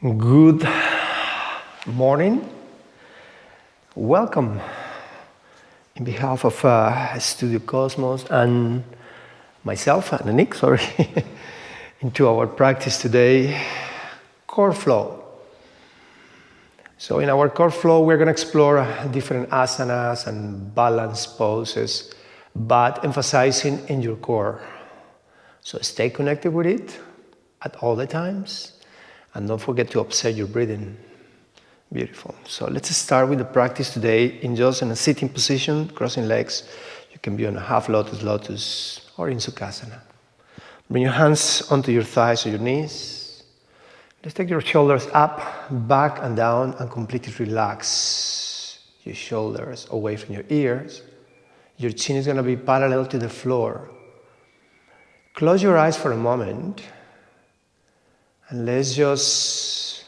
Good morning. Welcome in behalf of Studio Cosmos and myself and Nick, into our practice today, core flow. So in our core flow, we're going to explore different asanas and balance poses, but emphasizing in your core. So stay connected with it at all the times. And don't forget to observe your breathing. Beautiful. So let's start with the practice today in just in a sitting position, crossing legs. You can be on a half lotus or in Sukhasana. Bring your hands onto your thighs or your knees. Let's take your shoulders up, back and down, and completely relax your shoulders away from your ears. Your chin is going to be parallel to the floor. Close your eyes for a moment. And let's just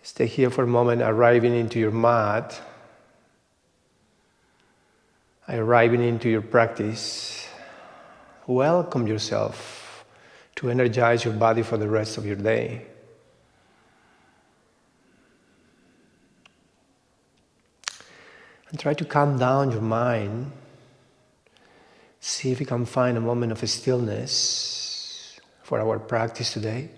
stay here for a moment, arriving into your mat, arriving into your practice. Welcome yourself to energize your body for the rest of your day. And try to calm down your mind. See if you can find a moment of stillness for our practice today.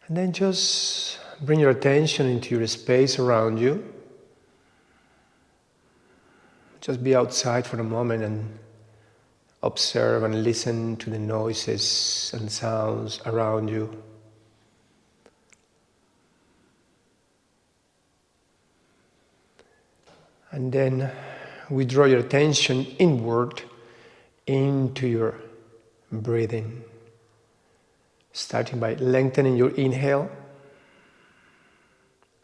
And then just bring your attention into your space around you. Just be outside for a moment and observe and listen to the noises and sounds around you. And then withdraw your attention inward into your breathing. Starting by lengthening your inhale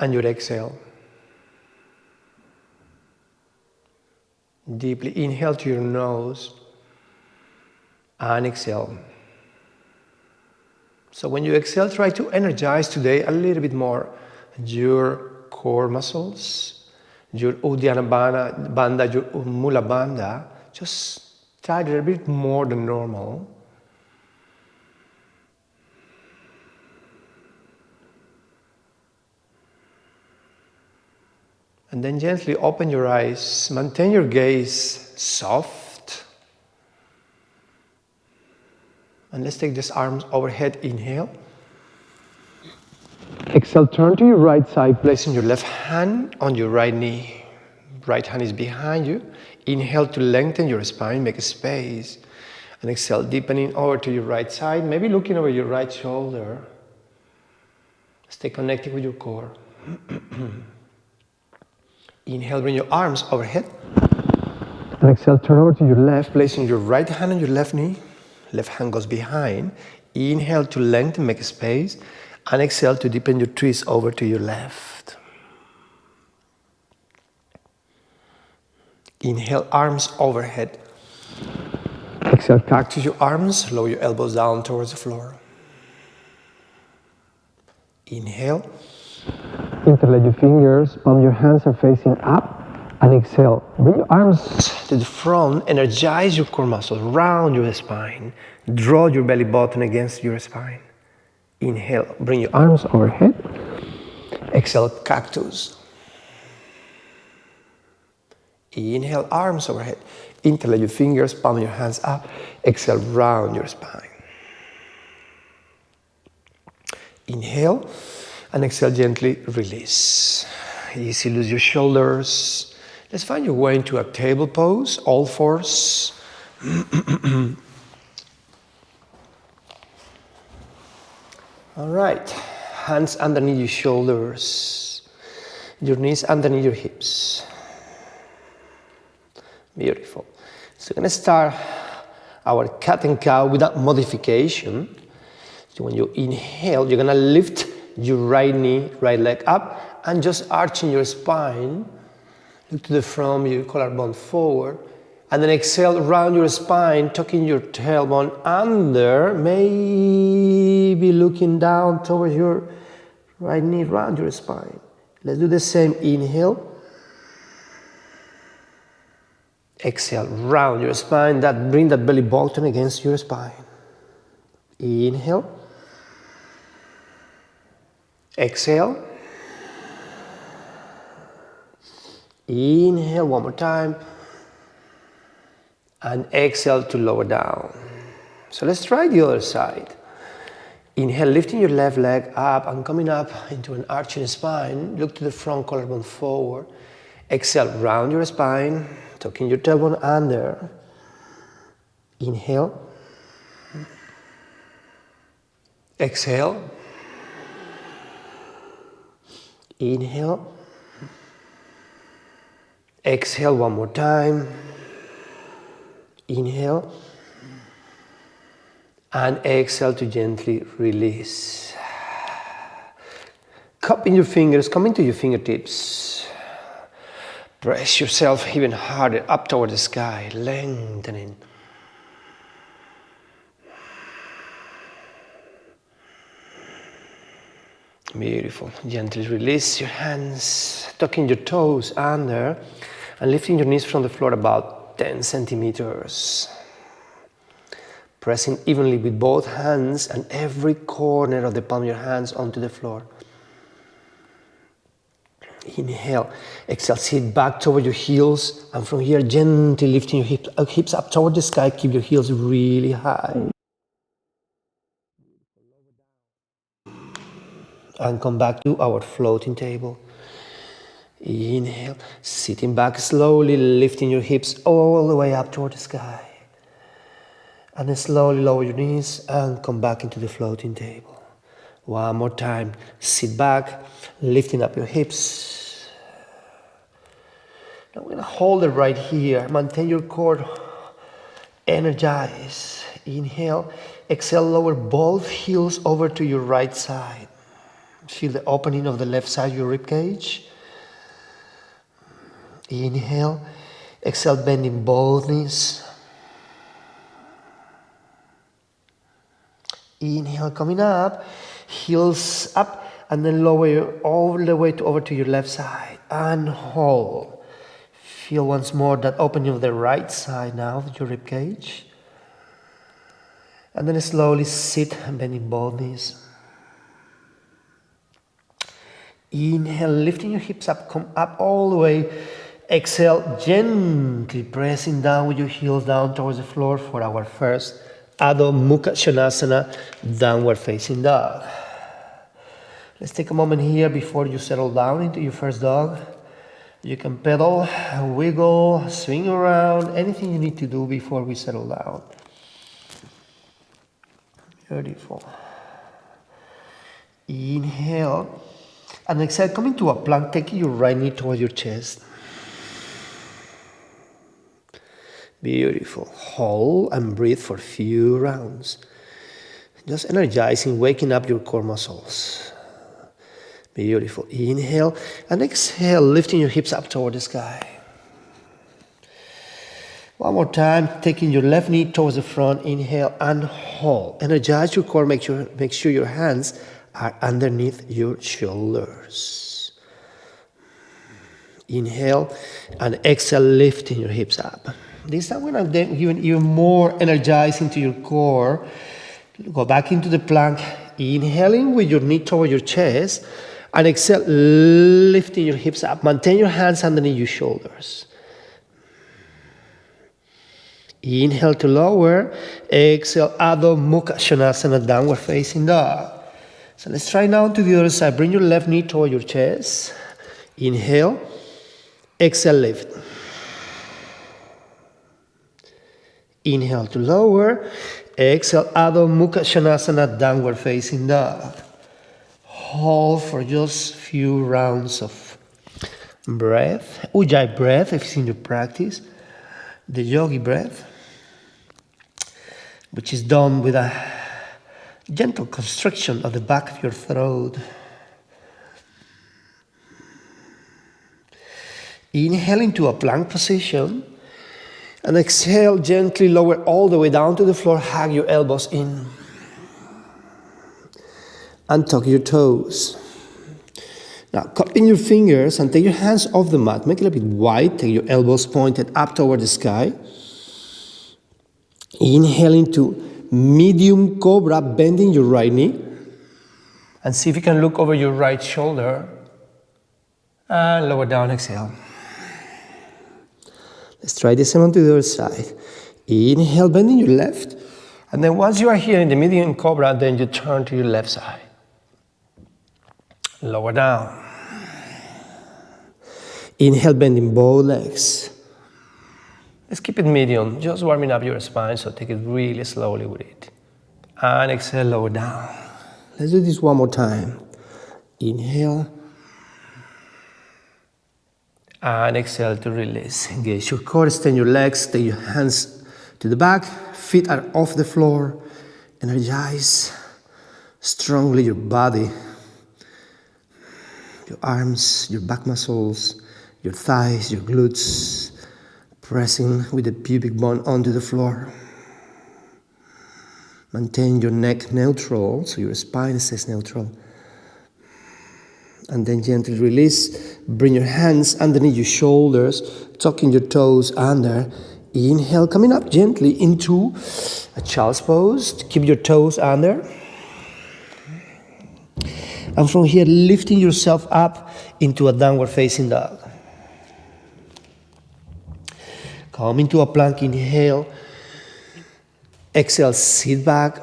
and your exhale. Deeply inhale to your nose and exhale. So when you exhale, try to energize today a little bit more your core muscles, your Uddiyana Bandha, your Mula Bandha. Just tighten a little bit more than normal. And then gently open your eyes. Maintain your gaze soft. And let's take these arms overhead. Inhale. Exhale, turn to your right side, placing your left hand on your right knee. Right hand is behind you. Inhale to lengthen your spine, make a space. And exhale, deepening over to your right side, maybe looking over your right shoulder. Stay connected with your core. Inhale, bring your arms overhead. And exhale, turn over to your left, placing your right hand on your left knee. Left hand goes behind. Inhale to lengthen, make a space. And exhale to deepen your twist over to your left. Inhale, arms overhead. Exhale, cactus your arms, lower your elbows down towards the floor. Inhale. Interlace your fingers, palm your hands are facing up. And exhale, bring your arms to the front, energize your core muscles, round your spine. Draw your belly button against your spine. Inhale, bring your arms overhead. Exhale, cactus. Inhale, arms overhead. Interlace your fingers, palm your hands up. Exhale, round your spine. Inhale, and exhale, gently release. Easy, lose your shoulders. Let's find your way into a table pose, all fours. All right, hands underneath your shoulders, your knees underneath your hips. Beautiful. So we're going to start our cat and cow without modification. So when you inhale, you're going to lift your right knee, right leg up, and just arching your spine. Look to the front, your collarbone forward. And then exhale, round your spine, tucking your tailbone under, maybe looking down towards your right knee, round your spine. Let's do the same. Inhale. Exhale, round your spine. Bring that belly button against your spine. Inhale. Exhale. Inhale one more time. And exhale to lower down. So let's try the other side. Inhale, lifting your left leg up and coming up into an arching spine. Look to the front collarbone forward. Exhale, round your spine, tucking your tailbone under. Inhale. Exhale. Inhale. Exhale one more time. Inhale. And exhale to gently release. Cupping your fingers, come into your fingertips. Press yourself even harder up toward the sky, lengthening. Beautiful. Gently release your hands, tucking your toes under and lifting your knees from the floor about 10 centimeters. Pressing evenly with both hands and every corner of the palm of your hands onto the floor. Inhale. Exhale, sit back toward your heels, and from here gently lifting your hips up toward the sky. Keep your heels really high. And come back to our floating table. Inhale, sitting back slowly, lifting your hips all the way up toward the sky. And then slowly lower your knees and come back into the floating table. One more time. Sit back, lifting up your hips. Now we're going to hold it right here. Maintain your core. Energize. Inhale. Exhale, lower both heels over to your right side. Feel the opening of the left side of your rib cage. Inhale. Exhale, bending both knees. Inhale, coming up, heels up, and then lower all the way over to your left side, and hold. Feel once more that opening of the right side now of your rib cage. And then slowly sit, bending both knees. Inhale, lifting your hips up, come up all the way. Exhale, gently pressing down with your heels down towards the floor for our first Ardha Mukha Svanasana, downward facing dog. Let's take a moment here before you settle down into your first dog. You can pedal, wiggle, swing around, anything you need to do before we settle down. Beautiful. Inhale. And exhale, come into a plank, taking your right knee towards your chest. Beautiful. Hold and breathe for a few rounds. Just energizing, waking up your core muscles. Beautiful. Inhale and exhale, lifting your hips up toward the sky. One more time, taking your left knee towards the front. Inhale and hold. Energize your core. Make sure your hands are underneath your shoulders. Inhale and exhale, lifting your hips up. This time we're going to give even more energizing to your core. Go back into the plank, inhaling with your knee toward your chest, and exhale, lifting your hips up. Maintain your hands underneath your shoulders. Inhale to lower, exhale, Ardha Mukha Svanasana, downward facing dog. So let's try now to the other side. Bring your left knee toward your chest. Inhale, exhale, lift. Inhale to lower, exhale, Ardha Mukha Svanasana, downward facing dog. Hold for just a few rounds of breath. Ujjayi breath, if it's in your practice. The yogi breath, which is done with a gentle constriction of the back of your throat. Inhale into a plank position. And exhale, gently lower all the way down to the floor. Hug your elbows in. And tuck your toes. Now, cup in your fingers and take your hands off the mat. Make it a bit wide. Take your elbows pointed up toward the sky. Inhale into medium cobra, bending your right knee. And see if you can look over your right shoulder. And lower down, exhale. Let's try the same on to the other side. Inhale, bending your left. And then once you are here in the medium cobra, then you turn to your left side. Lower down. Inhale, bending both legs. Let's keep it medium, just warming up your spine, so take it really slowly with it. And exhale, lower down. Let's do this one more time. Inhale. And exhale to release. Engage your core, extend your legs, take your hands to the back, feet are off the floor. Energize strongly your body, your arms, your back muscles, your thighs, your glutes, pressing with the pubic bone onto the floor. Maintain your neck neutral, so your spine stays neutral. And then gently release. Bring your hands underneath your shoulders, tucking your toes under. Inhale, coming up gently into a child's pose. Keep your toes under. And from here, lifting yourself up into a downward facing dog. Come into a plank, inhale. Exhale, sit back.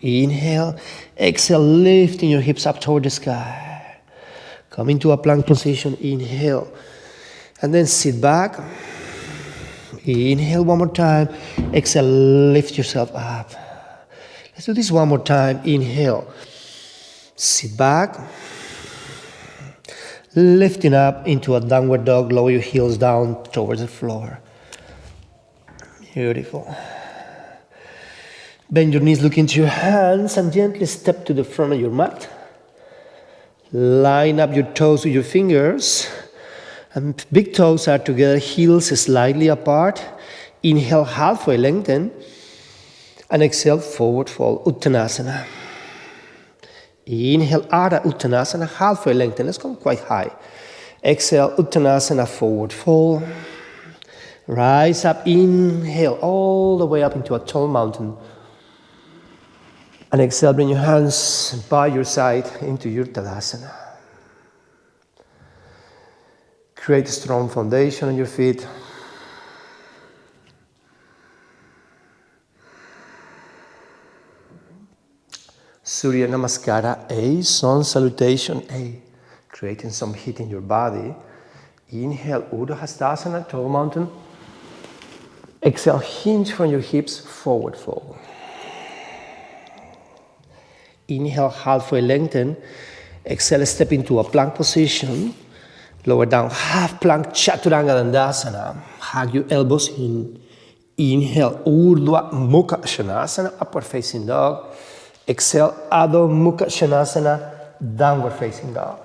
Inhale. Exhale, lifting your hips up toward the sky. Come into a plank position, inhale. And then sit back. Inhale one more time. Exhale, lift yourself up. Let's do this one more time. Inhale. Sit back. Lifting up into a downward dog. Lower your heels down towards the floor. Beautiful. Bend your knees, look into your hands, and gently step to the front of your mat. Line up your toes with your fingers. And big toes are together, heels slightly apart. Inhale, halfway lengthen. And exhale, forward fold, Uttanasana. Inhale, Ardha Uttanasana, halfway lengthen. Let's come quite high. Exhale, Uttanasana, forward fold. Rise up, inhale, all the way up into a tall mountain. And exhale, bring your hands by your side into your Tadasana. Create a strong foundation on your feet. Surya Namaskara A, sun salutation A. Creating some heat in your body. Inhale, Urdhva Hastasana, tall mountain. Exhale, hinge from your hips, forward fold. Inhale, halfway lengthen. Exhale, step into a plank position. Lower down, half plank, Chaturanga Dandasana. Hug your elbows in. Inhale, Urdhva Mukha Svanasana, upward facing dog. Exhale, Adho Mukha Svanasana, downward facing dog.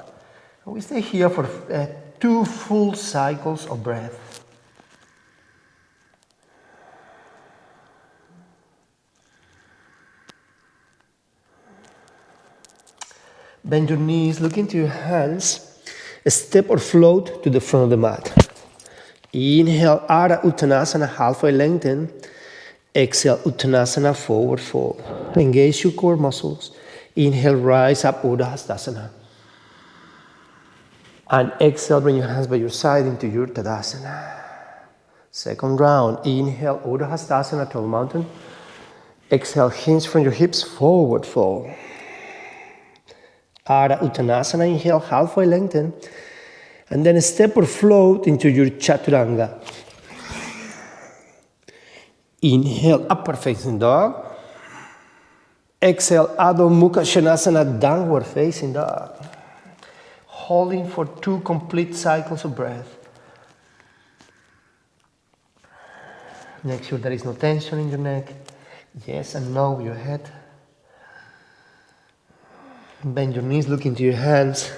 And we stay here for 2 full cycles of breath. Bend your knees, look into your hands. Step or float to the front of the mat. Inhale, Ardha Uttanasana, halfway lengthen. Exhale, Uttanasana, forward fold. Engage your core muscles. Inhale, rise up, Urdhva Hastasana. And exhale, bring your hands by your side into your Tadasana. Second round. Inhale, Urdhva Hastasana, tall mountain. Exhale, hinge from your hips, forward fold. Ardha Uttanasana, inhale, halfway lengthen. And then step or float into your Chaturanga. Inhale, upward facing dog. Exhale, Adho Mukha Svanasana, downward facing dog. Holding for 2 complete cycles of breath. Make sure there is no tension in your neck. Yes and no with your head. Bend your knees, look into your hands.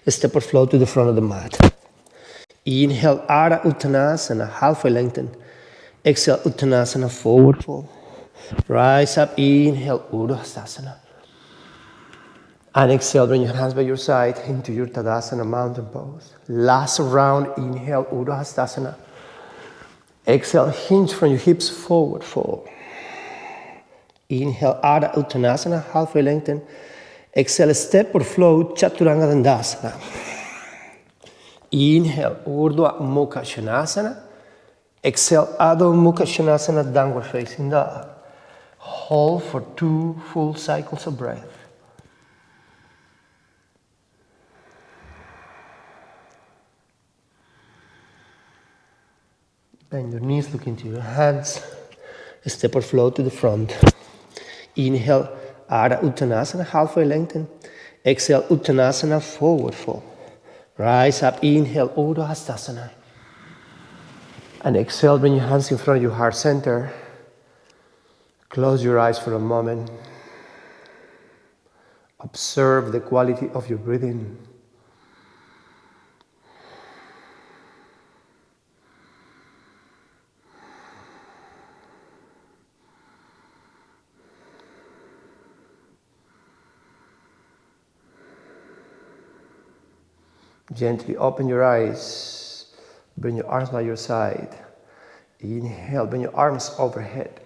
Step or float to the front of the mat. Inhale, Ardha Uttanasana, halfway lengthen. Exhale, Uttanasana, forward fold. Rise up, inhale, Urdhva Hastasana. And exhale, bring your hands by your side into your Tadasana mountain pose. Last round, inhale, Urdhva Hastasana. Exhale, hinge from your hips, forward fold. Inhale, Ardha Uttanasana, halfway lengthen. Exhale, step or flow, Chaturanga Dandasana. Inhale, Urdhva Mukha Svanasana. Exhale, Adho Mukha Svanasana, downward facing dog. Hold for 2 full cycles of breath. Bend your knees, look into your hands. Step or flow to the front. Inhale, Ardha Uttanasana, halfway lengthen. Exhale, Uttanasana, forward fold. Rise up, inhale, Urdhva Hastasana. And exhale, bring your hands in front of your heart center. Close your eyes for a moment. Observe the quality of your breathing. Gently open your eyes. Bring your arms by your side. Inhale, bring your arms overhead.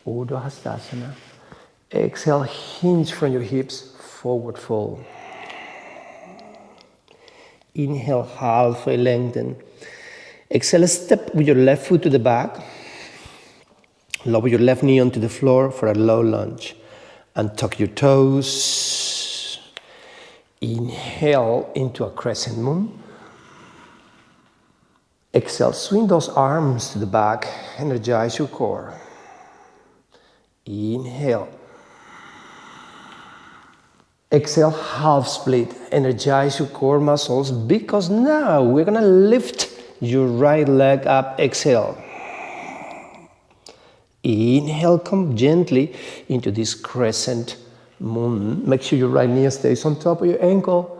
Urdhva Hastasana. Exhale, hinge from your hips, forward fold. Inhale, halfway lengthen. Exhale, step with your left foot to the back. Lower your left knee onto the floor for a low lunge. And tuck your toes. Inhale into a crescent moon. Exhale, swing those arms to the back, energize your core. Inhale. Exhale, half split, energize your core muscles because now we're gonna lift your right leg up, exhale. Inhale, come gently into this crescent moon. Make sure your right knee stays on top of your ankle.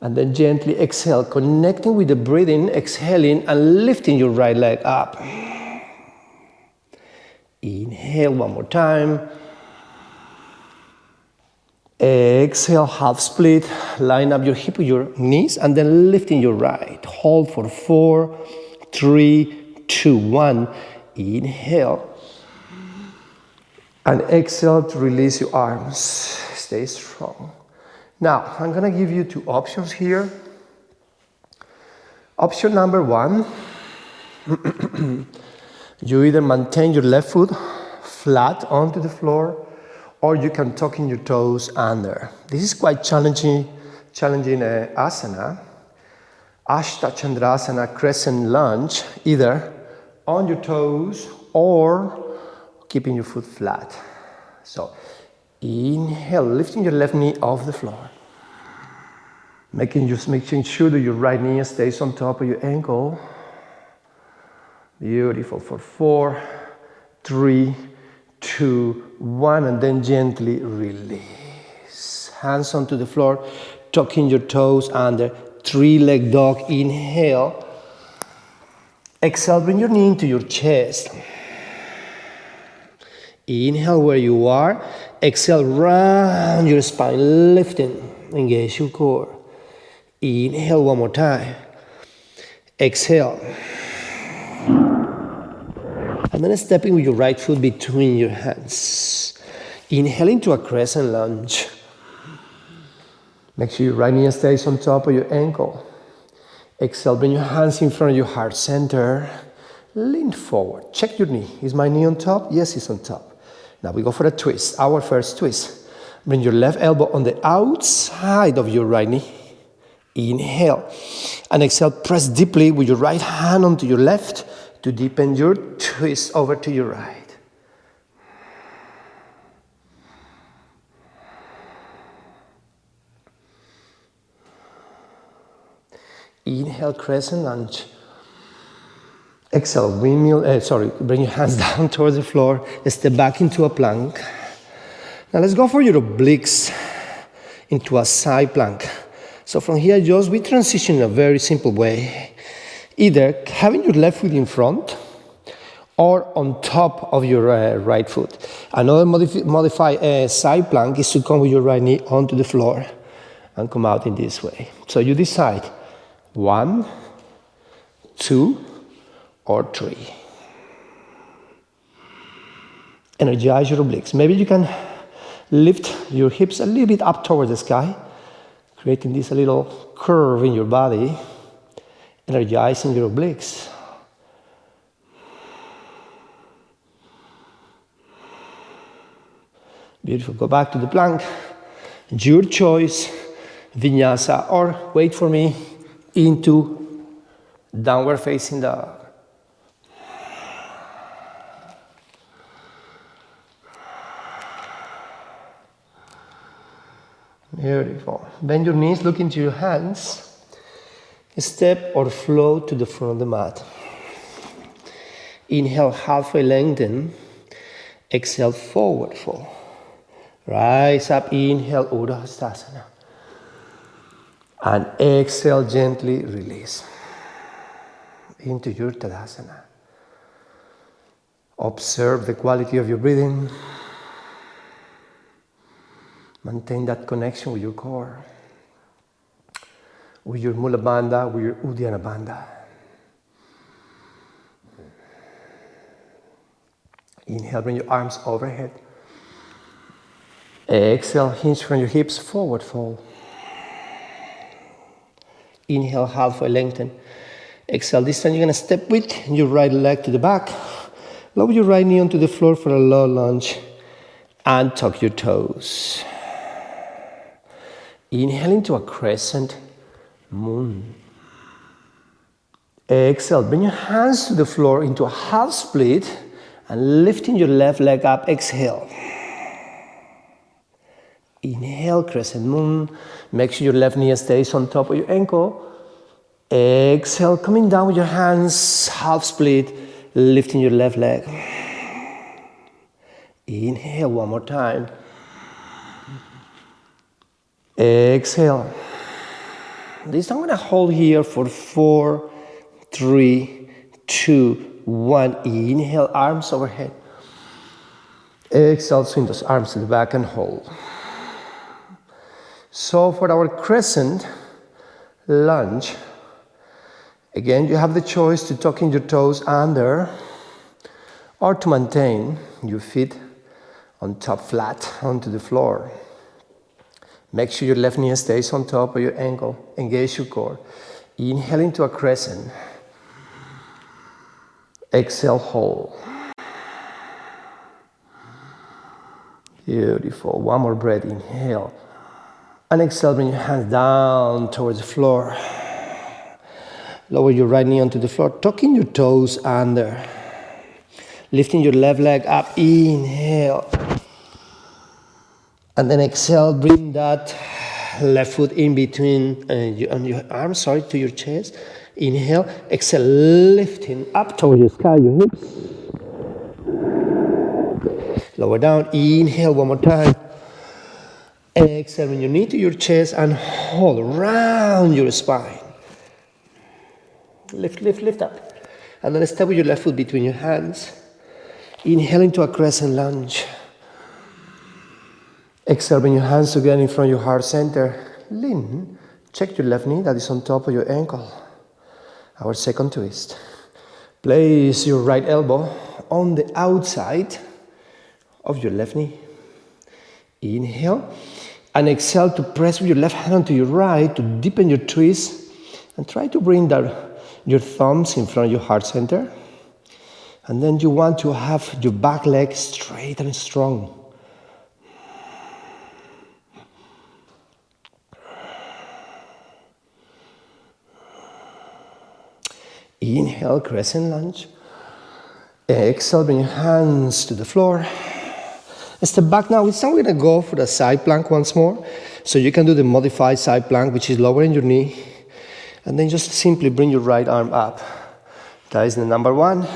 And then gently exhale, connecting with the breathing, exhaling and lifting your right leg up. Inhale one more time. Exhale, half split. Line up your hip with your knees and then lifting your right. Hold for 4, 3, 2, 1. Inhale. And exhale to release your arms. Stay strong. Now, I'm going to give you 2 options here. Option number 1, you either maintain your left foot flat onto the floor, or you can tuck in your toes under. This is quite challenging asana. Ashta Chandrasana, Crescent Lunge, either on your toes or keeping your foot flat. So, inhale, lifting your left knee off the floor. Making sure that your right knee stays on top of your ankle. Beautiful. For 4, 3, 2, 1, and then gently release. Hands onto the floor, tucking your toes under. 3-leg dog, inhale. Exhale, bring your knee into your chest. Inhale where you are. Exhale, round your spine, lifting. Engage your core. Inhale one more time. Exhale. And then stepping with your right foot between your hands. Inhale into a crescent lunge. Make sure your right knee stays on top of your ankle. Exhale, bring your hands in front of your heart center. Lean forward. Check your knee. Is my knee on top? Yes, it's on top. Now we go for a twist. Our first twist. Bring your left elbow on the outside of your right knee. Inhale. And exhale, press deeply with your right hand onto your left to deepen your twist over to your right. Inhale, crescent lunge. Exhale, windmill, bring your hands down towards the floor. Step back into a plank. Now let's go for your obliques into a side plank. So from here, just we transition in a very simple way. Either having your left foot in front or on top of your right foot. Another modified side plank is to come with your right knee onto the floor. and come out in this way. So you decide 1, 2, or 3. Energize your obliques. Maybe you can lift your hips a little bit up towards the sky, creating this little curve in your body, energizing your obliques. Beautiful. Go back to the plank. Your choice, Vinyasa, or wait for me into downward facing dog. Beautiful. Bend your knees, look into your hands. Step or float to the front of the mat. Inhale, halfway lengthen. Exhale, forward fold. Rise up, inhale, Ardha Hastasana. And exhale, gently release into your Tadasana. Observe the quality of your breathing. Maintain that connection with your core, with your Mula Bandha, with your Uddiyana Bandha. Inhale, bring your arms overhead. Exhale, hinge from your hips, forward fold. Inhale, halfway lengthen. Exhale, this time you're going to step with your right leg to the back. Lower your right knee onto the floor for a low lunge. And tuck your toes. Inhale into a crescent moon. Exhale, bring your hands to the floor into a half split and lifting your left leg up. Exhale. Inhale, crescent moon. Make sure your left knee stays on top of your ankle. Exhale, coming down with your hands, half split, lifting your left leg. Inhale one more time. Exhale. This time I'm going to hold here for 4, 3, 2, 1. Inhale, arms overhead. Exhale, swing those arms to the back and hold. So for our crescent lunge, again, you have the choice to tuck in your toes under or to maintain your feet on top flat onto the floor. Make sure your left knee stays on top of your ankle. Engage your core. Inhale into a crescent. Exhale, hold. Beautiful. One more breath. Inhale. And exhale, bring your hands down towards the floor. Lower your right knee onto the floor. Tucking your toes under. Lifting your left leg up. Inhale. And then exhale, bring that left foot in between your arms, to your chest. Inhale, exhale, lifting up towards your sky, your hips. Lower down, inhale one more time. Exhale, bring your knee to your chest and hold around your spine. Lift, lift, lift up. And then step with your left foot between your hands. Inhale into a crescent lunge. Exhale, bring your hands together in front of your heart center. Lean. Check your left knee that is on top of your ankle. Our second twist. Place your right elbow on the outside of your left knee. Inhale. And exhale to press with your left hand onto your right to deepen your twist. And try to bring your thumbs in front of your heart center. And then you want to have your back leg straight and strong. Inhale, crescent lunge. Exhale, bring your hands to the floor. Step back now. It's time we're going to go for the side plank once more. So you can do the modified side plank, which is lowering your knee. And then just simply bring your right arm up. That is the number 1.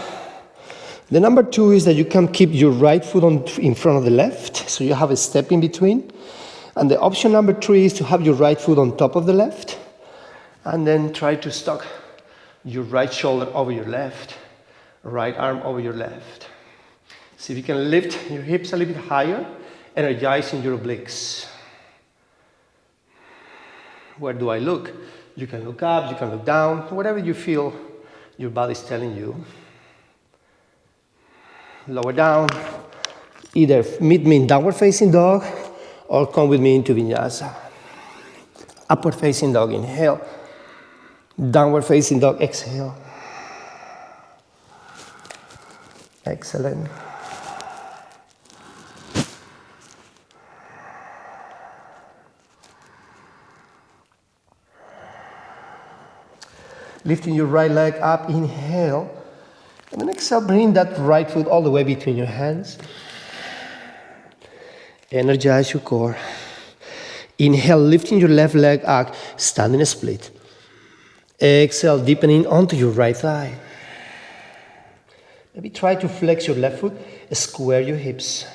The number 2 is that you can keep your right foot in front of the left. So you have a step in between. And the option number 3 is to have your right foot on top of the left. And then try to stock your right shoulder over your left, right arm over your left. See if you can lift your hips a little bit higher, energizing your obliques. Where do I look? You can look up, you can look down, whatever you feel your body's telling you. Lower down. Either meet me in downward facing dog or come with me into Vinyasa. Upward facing dog, inhale. Downward facing dog, exhale. Excellent. Lifting your right leg up, inhale. And then exhale, bring that right foot all the way between your hands. Energize your core. Inhale, lifting your left leg up, standing split. Exhale, deepening onto your right thigh. Maybe try to flex your left foot, square your hips.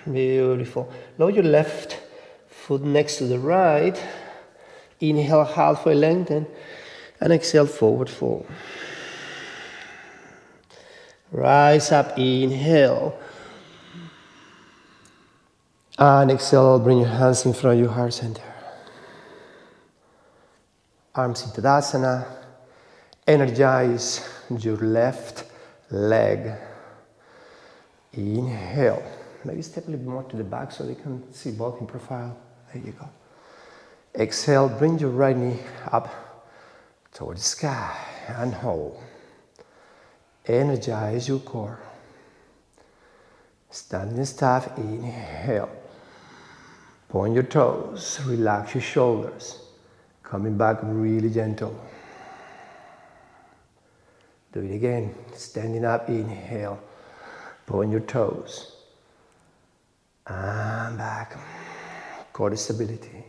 Beautiful. Lower your left foot next to the right. Inhale, halfway lengthen. And exhale, forward fold. Rise up, inhale. And exhale, bring your hands in front of your heart center. Arms into Tadasana. Energize your left leg. Inhale. Maybe step a little bit more to the back so they can see both in profile. There you go. Exhale, bring your right knee up towards the sky and hold. Energize your core. Standing staff, inhale. Point your toes, relax your shoulders. Coming back really gentle. Do it again. Standing up, inhale. Point your toes. And back. Core stability.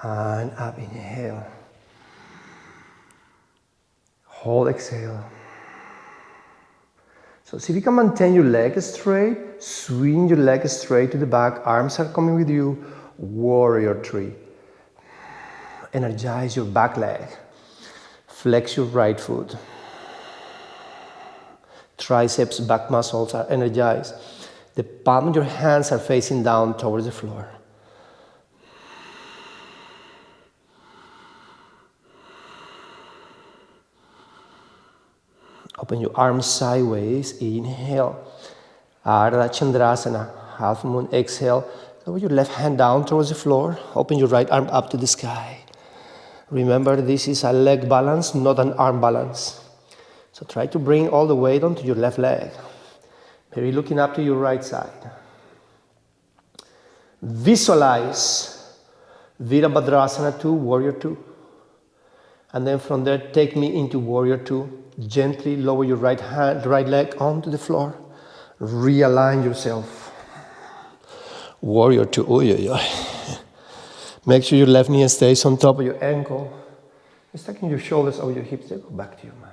And up, inhale. Hold, exhale. So see if you can maintain your leg straight, swing your leg straight to the back, arms are coming with you, warrior three. Energize your back leg, flex your right foot. Triceps, back muscles are energized. The palm of your hands are facing down towards the floor. Open your arms sideways, inhale. Ardha Chandrasana, half moon, exhale. Lower your left hand down towards the floor. Open your right arm up to the sky. Remember, this is a leg balance, not an arm balance. So try to bring all the weight onto your left leg. Maybe looking up to your right side. Visualize Virabhadrasana 2, Warrior 2. And then from there, take me into Warrior 2. Gently lower your right leg onto the floor. Realign yourself. Warrior 2. Oy, oy, oy. Make sure your left knee stays on top of your ankle. Just tucking your shoulders over your hips. Then go back to your mat.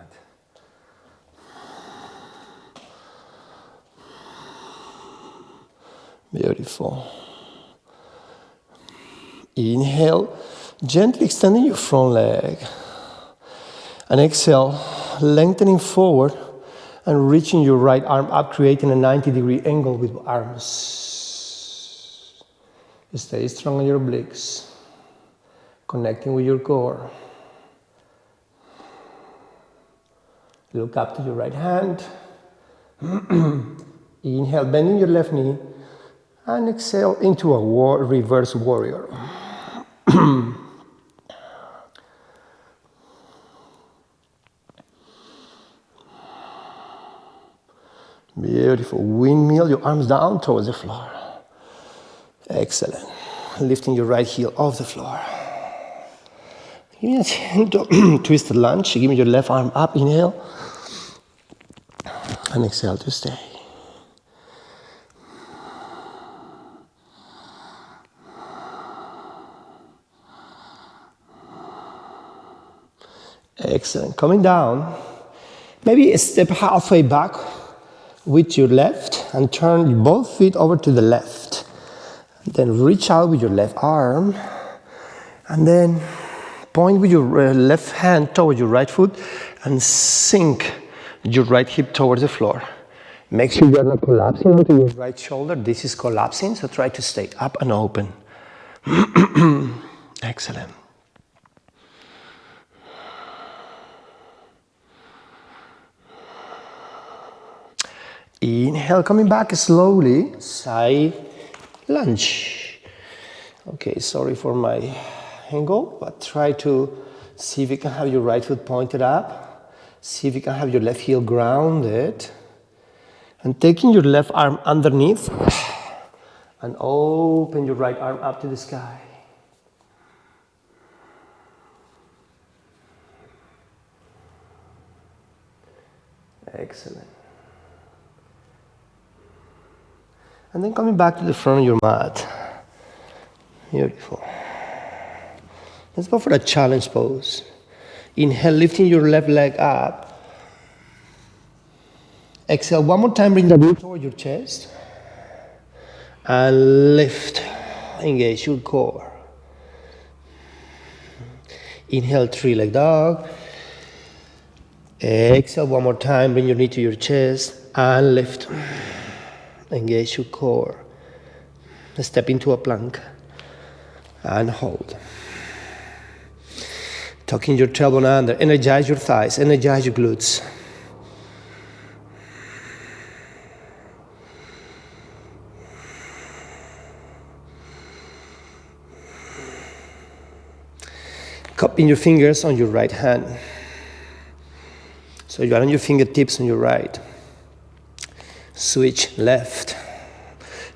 Beautiful. Inhale, gently extending your front leg. And exhale, lengthening forward and reaching your right arm up, creating a 90-degree angle with arms. Stay strong on your obliques, connecting with your core. Look up to your right hand. Inhale, bending your left knee. And exhale into a reverse warrior. Beautiful. Windmill, your arms down towards the floor. Excellent. Lifting your right heel off the floor. Give me a gentle twisted lunge. Give me your left arm up. Inhale. And exhale to stay. Excellent. Coming down, maybe step halfway back with your left and turn both feet over to the left. Then reach out with your left arm and then point with your left hand toward your right foot and sink your right hip towards the floor. Make sure you're not collapsing onto your right shoulder. This is collapsing, so try to stay up and open. Excellent. Inhale, coming back slowly, side lunge. Okay, sorry for my angle, but try to see if you can have your right foot pointed up. See if you can have your left heel grounded. And taking your left arm underneath and open your right arm up to the sky. Excellent. And then coming back to the front of your mat. Beautiful. Let's go for a challenge pose. Inhale, lifting your left leg up. Exhale, one more time, bring the knee toward your chest. And lift, engage your core. Inhale, three-leg dog. Exhale, one more time, bring your knee to your chest. And lift, engage your core. Step into a plank. And hold. Tucking your tailbone under, energize your thighs, energize your glutes. Cupping your fingers on your right hand. So you are on your fingertips on your right. Switch left.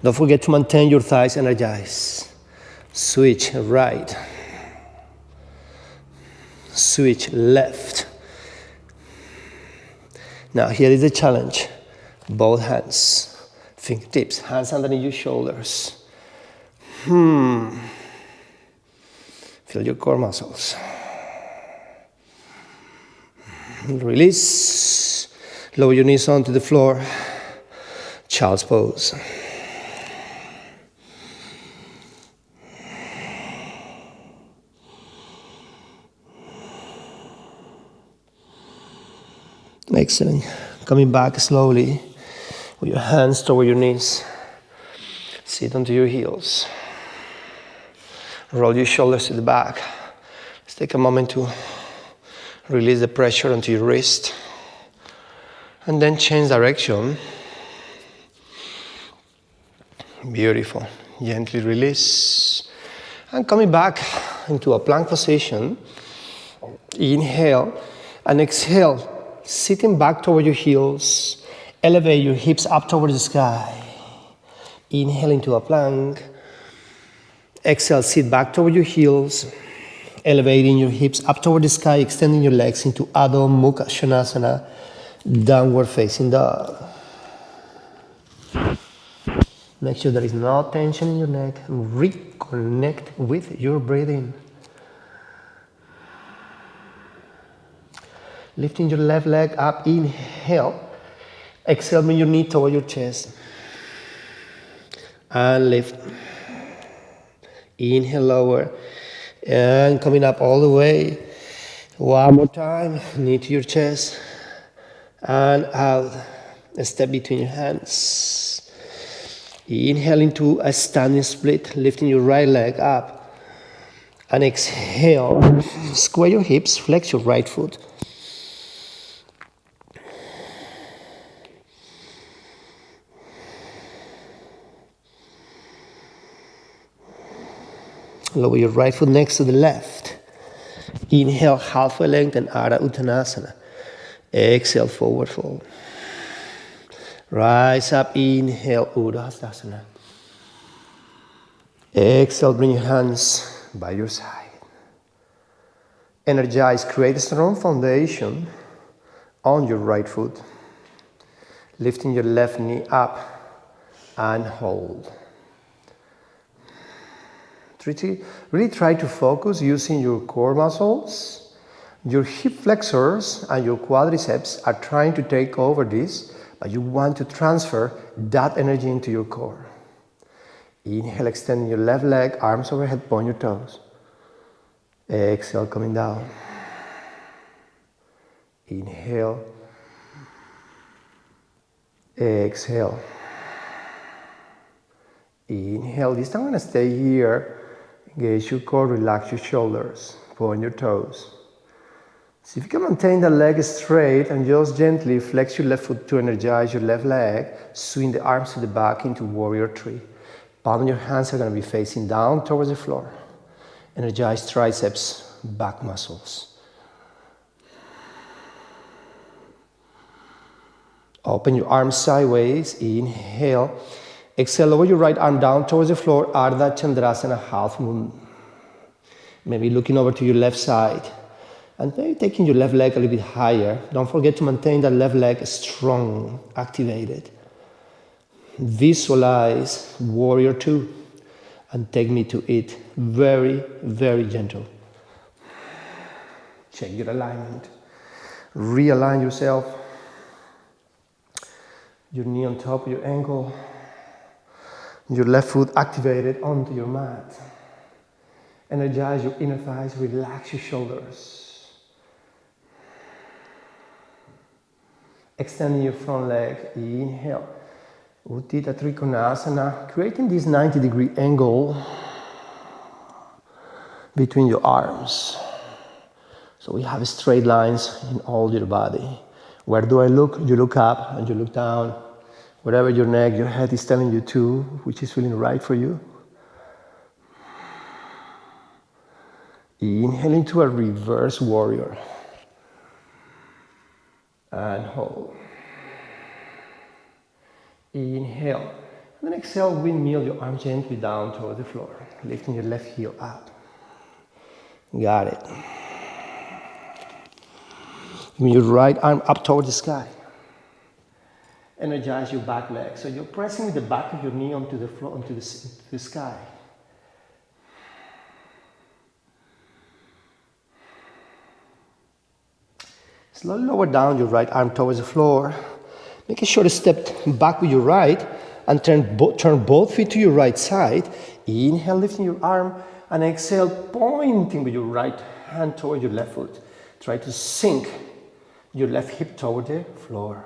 Don't forget to maintain your thighs energized. Switch right. Switch left. Now here is the challenge. Both hands, fingertips, hands underneath your shoulders. Feel your core muscles. Release. Lower your knees onto the floor. Child's pose. Excellent. Coming back slowly with your hands toward your knees. Sit onto your heels. Roll your shoulders to the back. Let's take a moment to release the pressure onto your wrist. And then change direction. Beautiful. Gently release. And coming back into a plank position. Inhale and exhale. Sitting back toward your heels. Elevate your hips up toward the sky. Inhale into a plank. Exhale, sit back toward your heels. Elevating your hips up toward the sky, extending your legs into Ardha Mukha Svanasana, downward facing dog. Make sure there is no tension in your neck and reconnect with your breathing. Lifting your left leg up, inhale. Exhale, bring your knee toward your chest. And lift. Inhale, lower. And coming up all the way. One more time, knee to your chest. And out. A step between your hands. Inhale into a standing split, lifting your right leg up. And exhale. Square your hips, flex your right foot. Lower your right foot next to the left. Inhale, halfway lengthen, Ardha Uttanasana. Exhale, forward fold. Rise up, inhale, Urdhva. Exhale, bring your hands by your side. Energize, create a strong foundation on your right foot. Lifting your left knee up and hold. Really try to focus using your core muscles. Your hip flexors and your quadriceps are trying to take over this, but you want to transfer that energy into your core. Inhale, extending your left leg, arms overhead, point your toes. Exhale, coming down. Inhale. Exhale. Inhale. This time I'm going to stay here. Engage your core, relax your shoulders, point your toes. See if you can maintain the leg straight and just gently flex your left foot to energize your left leg. Swing the arms to the back into warrior three. Palm of your hands are going to be facing down towards the floor. Energize triceps, back muscles. Open your arms sideways. Inhale. Exhale, lower your right arm down towards the floor. Ardha Chandrasana, half moon. Maybe looking over to your left side. And maybe taking your left leg a little bit higher. Don't forget to maintain that left leg strong, activated. Visualize warrior two and take me to it. Very, very gentle. Check your alignment. Realign yourself. Your knee on top of your ankle. Your left foot activated onto your mat. Energize your inner thighs. Relax your shoulders. Extending your front leg, inhale. Utthita Trikonasana, creating this 90-degree angle between your arms. So we have straight lines in all your body. Where do I look? You look up and you look down. Wherever your neck, your head is telling you to, which is feeling right for you. Inhale into a reverse warrior. And hold. Inhale. And then exhale, windmill your arm gently down toward the floor. Lifting your left heel up. Got it. Your right arm up toward the sky. Energize your back leg. So you're pressing with the back of your knee onto the floor, onto the sky. Slowly lower down your right arm towards the floor. Make a short step back with your right and turn both feet to your right side. Inhale, lifting your arm, and exhale, pointing with your right hand toward your left foot. Try to sink your left hip toward the floor.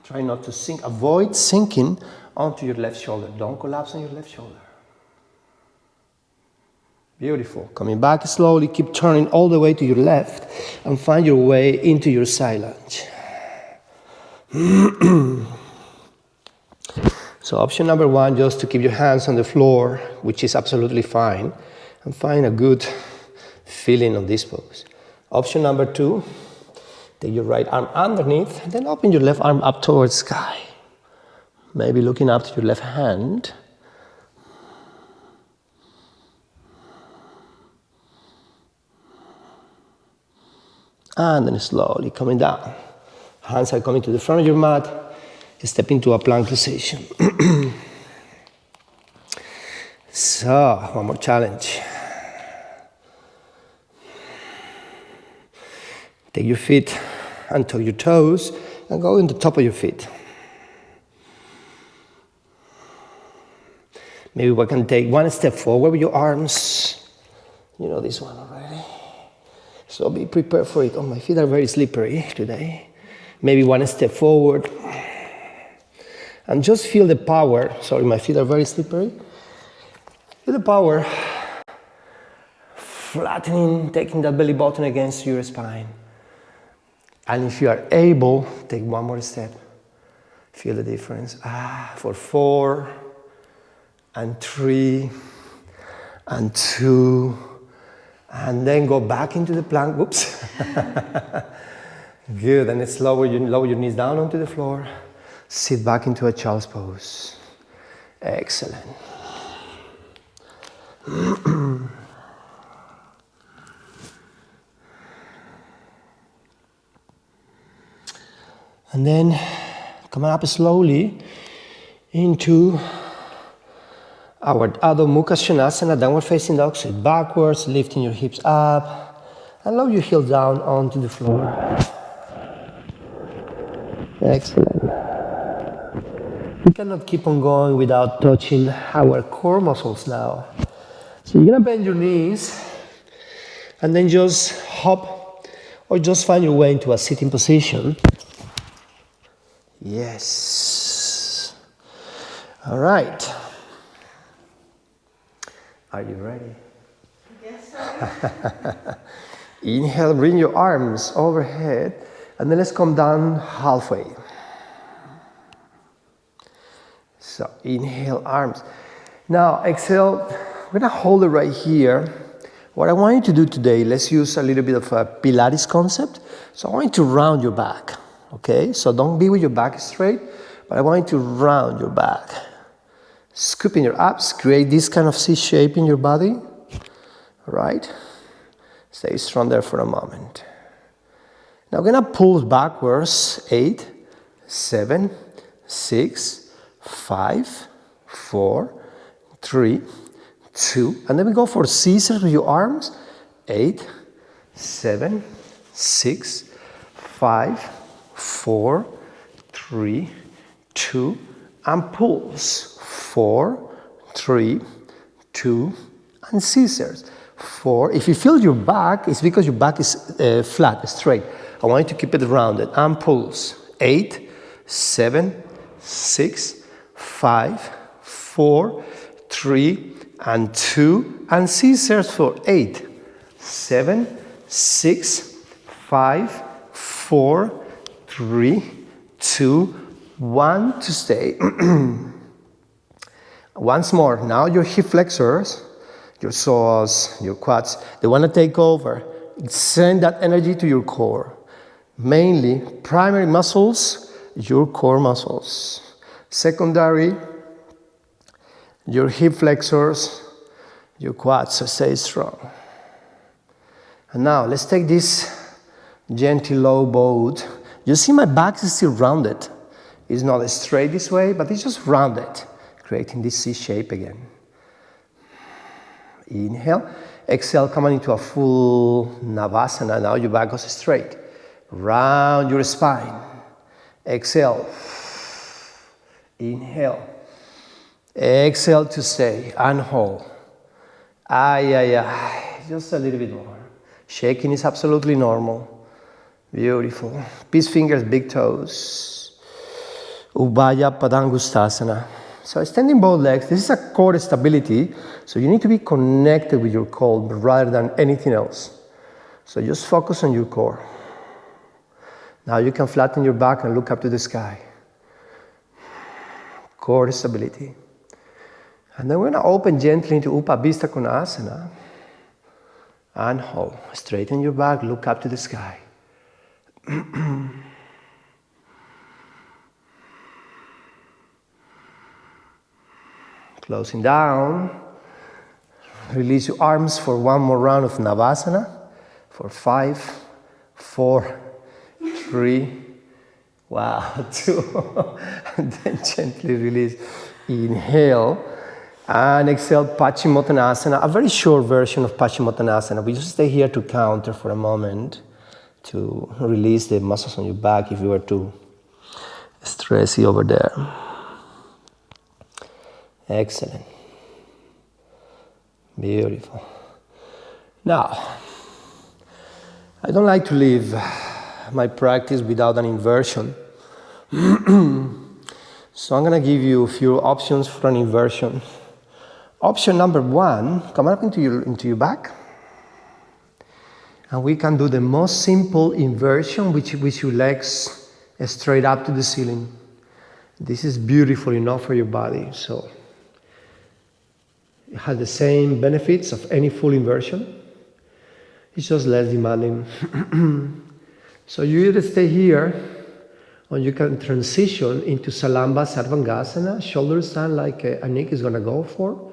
Try not to sink. Avoid sinking onto your left shoulder. Don't collapse on your left shoulder. Beautiful. Coming back slowly, keep turning all the way to your left and find your way into your side lunge. So option number one, just to keep your hands on the floor, which is absolutely fine, and find a good feeling on this pose. Option number two, take your right arm underneath, and then open your left arm up towards sky. Maybe looking up to your left hand. And then slowly coming down. Hands are coming to the front of your mat. Step into a plank position. So, one more challenge. Take your feet and tuck your toes and go in the top of your feet. Maybe we can take one step forward with your arms. You know this one already. So be prepared for it. Oh, my feet are very slippery today. Maybe one step forward. And just feel the power. Sorry, my feet are very slippery. Feel the power. Flattening, taking that belly button against your spine. And if you are able, take one more step. Feel the difference. For 4, and 3, and 2, and then go back into the plank. Whoops. Good. And it's lower your knees down onto the floor. Sit back into a child's pose. Excellent. And then come up slowly into our Ardha Mukha Svanasana, downward facing dog. Sit backwards, lifting your hips up, and lower your heels down onto the floor. Excellent. We cannot keep on going without touching our core muscles now. So you're gonna bend your knees, and then just hop, or just find your way into a sitting position. Yes. All right. Are you ready? Yes, sir. Inhale, bring your arms overhead, and then let's come down halfway. So inhale, arms. Now exhale, we're gonna hold it right here. What I want you to do today, let's use a little bit of a Pilates concept. So I want you to round your back, okay? So don't be with your back straight, but I want you to round your back. Scooping your abs, create this kind of C shape in your body, all right? Stay strong there for a moment. Now we're gonna pull backwards, 8, 7, 6, 5, 4, 3, 2, and then we go for scissors with your arms, 8, 7, 6, 5, 4, 3, 2, and pulls, 4, 3, 2, and scissors. 4. If you feel your back, it's because your back is flat, straight. I want you to keep it rounded. And pulls. 8, 7, 6, 5, 4, 3, and 2. And scissors for 8, 7, 6, 5, 4, 3, 2, 1 to stay. Once more. Now your hip flexors, your psoas, your quads, they want to take over. Send that energy to your core. Mainly, primary muscles, your core muscles. Secondary, your hip flexors, your quads, so stay strong. And now, let's take this gentle low boat. You see my back is still rounded. It's not straight this way, but it's just rounded, creating this C shape again. Inhale, exhale, coming into a full Navasana. Now your back goes straight. Round your spine. Exhale. Inhale. Exhale to stay and hold. Just a little bit more. Shaking is absolutely normal. Beautiful. Peace fingers, big toes. Ubhaya Padangusthasana. So extending both legs, this is a core stability, so you need to be connected with your core rather than anything else. So just focus on your core. Now you can flatten your back and look up to the sky. Core stability. And then we're going to open gently into Upavista Konasana. And hold. Straighten your back, look up to the sky. Closing down. Release your arms for one more round of Navasana. For 5, 4, 3, 2. And then gently release. Inhale. And exhale, Paschimottanasana. A very short version of Paschimottanasana. We just stay here to counter for a moment to release the muscles on your back if you were too stressy over there. Excellent. Beautiful. Now, I don't like to leave my practice without an inversion. So I'm going to give you a few options for an inversion. Option number 1, come up into your back. And we can do the most simple inversion, which with your legs straight up to the ceiling. This is beautiful enough for your body. So it has the same benefits of any full inversion. It's just less demanding. So you either stay here, or you can transition into Salamba Sarvangasana, shoulder stand like Anik is going to go for.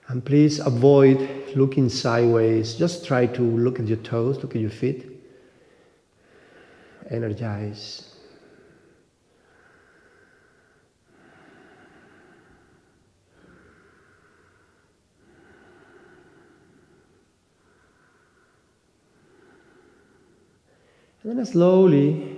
And please avoid looking sideways. Just try to look at your toes, look at your feet. Energize. And then slowly,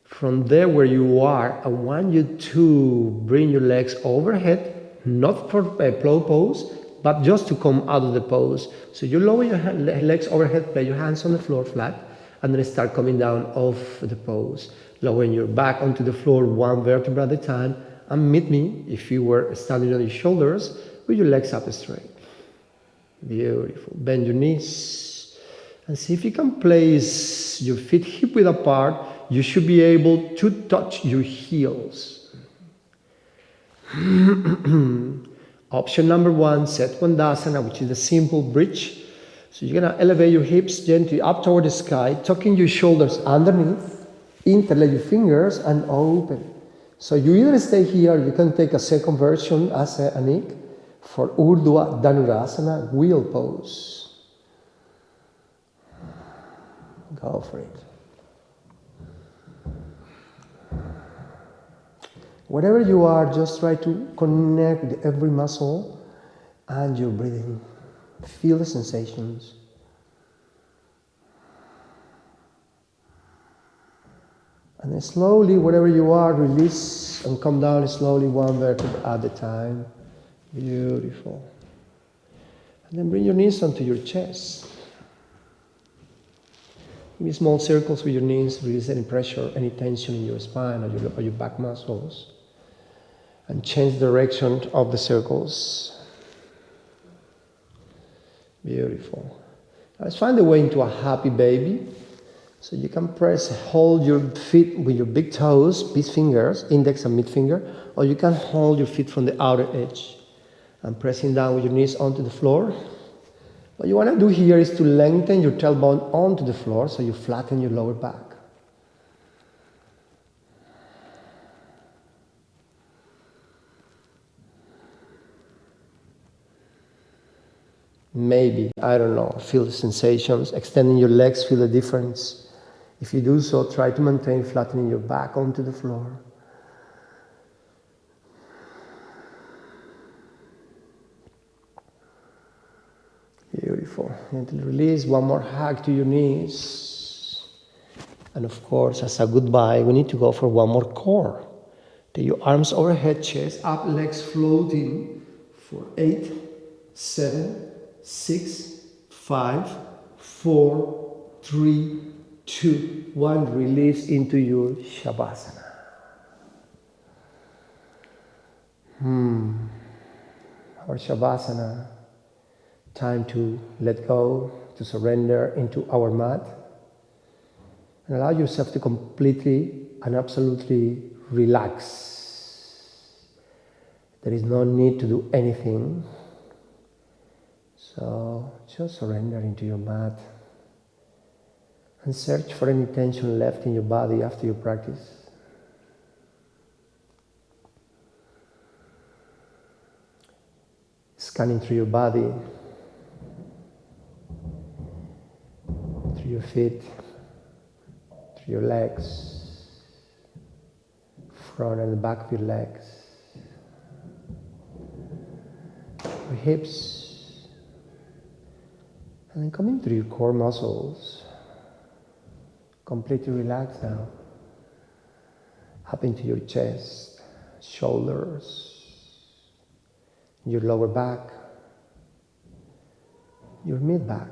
from there where you are, I want you to bring your legs overhead, not for a plow pose, but just to come out of the pose. So you lower your legs overhead, place your hands on the floor flat, And then start coming down off the pose, lowering your back onto the floor one vertebra at a time, and meet me, if you were standing on your shoulders, with your legs up straight. Beautiful. Bend your knees and see if you can place your feet hip width apart. You should be able to touch your heels. Option number one, Setvandasana, which is a simple bridge. So you're going to elevate your hips gently up toward the sky, tucking your shoulders underneath, interlace your fingers and open. So you either stay here, you can take a second version as Anik for Urdhva Dhanurasana, wheel pose. Go for it. Whatever you are, just try to connect with every muscle and your breathing. Feel the sensations. And then slowly, whatever you are, release and come down slowly one vertebra at a time. Beautiful. And then bring your knees onto your chest. Give me small circles with your knees, release any pressure, any tension in your spine or your back muscles. And change the direction of the circles. Beautiful. Now let's find a way into a happy baby. So you can hold your feet with your big toes, big fingers, index and mid finger, or you can hold your feet from the outer edge and pressing down with your knees onto the floor. What you want to do here is to lengthen your tailbone onto the floor so you flatten your lower back. Maybe, I don't know, feel the sensations, extending your legs, feel the difference. If you do so, try to maintain flattening your back onto the floor. Beautiful. Gently release, one more hug to your knees. And of course, as a goodbye, we need to go for one more core. Take your arms overhead, chest up, legs floating for 8, 7, 6, 5, 4, 3, 2, 1. Release into your Shavasana. Our Shavasana. Time to let go, to surrender into our mat. And allow yourself to completely and absolutely relax. There is no need to do anything. So just surrender into your mat and search for any tension left in your body after your practice. Scanning through your body, through your feet, through your legs, front and the back of your legs, your hips, and then coming through your core muscles. Completely relaxed now. Up into your chest, shoulders, your lower back, your mid back,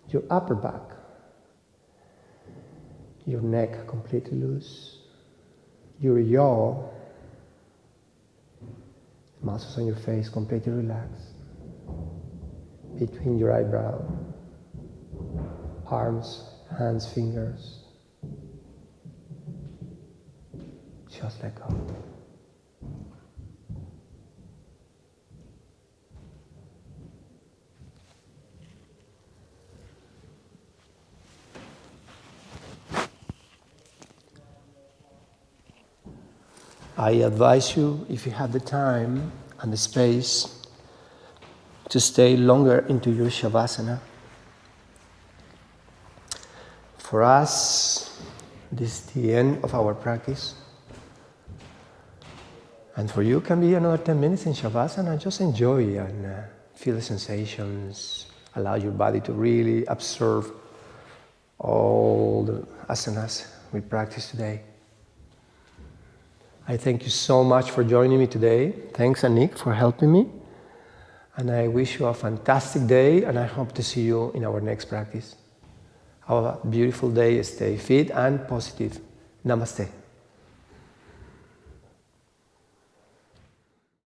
your upper back, your neck completely loose, your jaw, muscles on your face completely relaxed, between your eyebrow, arms, hands, fingers, just let go. I advise you, if you have the time and the space, to stay longer into your Shavasana. For us, this is the end of our practice. And for you, it can be another 10 minutes in Shavasana. Just enjoy and feel the sensations. Allow your body to really absorb all the asanas we practiced today. I thank you so much for joining me today. Thanks, Anik, for helping me. And I wish you a fantastic day, and I hope to see you in our next practice. Have a beautiful day. Stay fit and positive. Namaste.